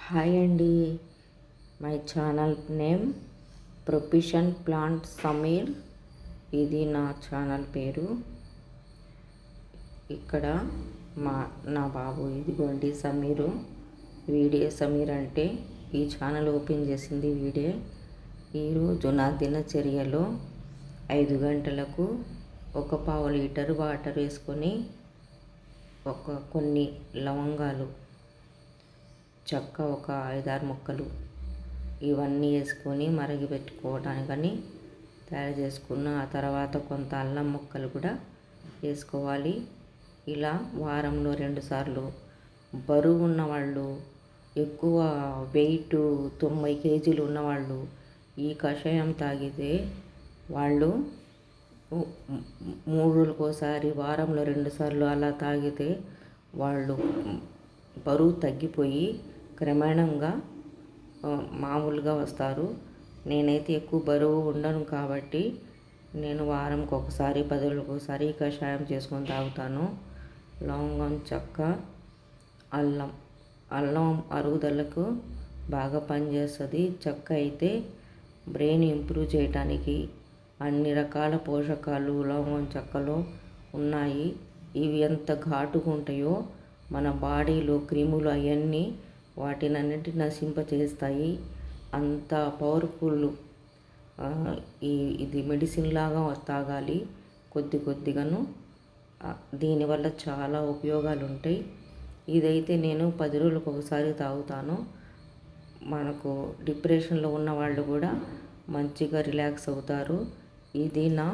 Hi అండి. My channel name profession plant Sameer. ఇది నా ఛానల్ పేరు. ఇక్కడ నా బాబు ఇదిగోండి సమీరు. వీడియో సమీర్ అంటే ఈ ఛానల్ ఓపెన్ చేసింది వీడియో. ఈరోజు నా దినచర్యలో 5 గంటలకు 1/4 లీటర్ వాటర్ వేసుకొని కొన్ని లవంగాలు, చెక్క ఒక 5-6 ముక్కలు ఇవన్నీ వేసుకొని మరగబెట్టుకోవడానికని తయారు చేసుకున్న. ఆ తర్వాత కొంత అల్లం ముక్కలు కూడా వేసుకోవాలి. ఇలా వారంలో 2 సార్లు. బరువు ఉన్నవాళ్ళు, ఎక్కువ వెయిట్ 90 కేజీలు ఉన్నవాళ్ళు ఈ కషాయం తాగితే వాళ్ళు 3 రోజులకోసారి, వారంలో 2 సార్లు అలా తాగితే వాళ్ళు బరువు తగ్గిపోయి క్రమేణంగా మామూలుగా వస్తారు. నేనైతే ఎక్కువ బరువు ఉండను కాబట్టి నేను వారంకి ఒకసారి, 10 రోజులకోసారి కషాయం చేసుకొని తాగుతాను. లవంగం, చెక్క, అల్లం అరుగుదలకు బాగా పనిచేస్తుంది. చెక్క అయితే బ్రెయిన్ ఇంప్రూవ్ చేయడానికి అన్ని రకాల పోషకాలు లవంగం చెక్కలో ఉన్నాయి. ఇవి ఎంత ఘాటుగా ఉంటాయో మన బాడీలో క్రిములు అవన్నీ వాటినన్నిటిని నశింపచేస్తాయి. అంత పవర్ఫుల్. ఇది మెడిసిన్ లాగా తాగాలి కొద్దిగాను. దీనివల్ల చాలా ఉపయోగాలు ఉంటాయి. ఇదైతే నేను 10 రోజులకు ఒకసారి తాగుతాను. మనకు డిప్రెషన్లో ఉన్న వాళ్ళు కూడా మంచిగా రిలాక్స్ అవుతారు. ఇది నా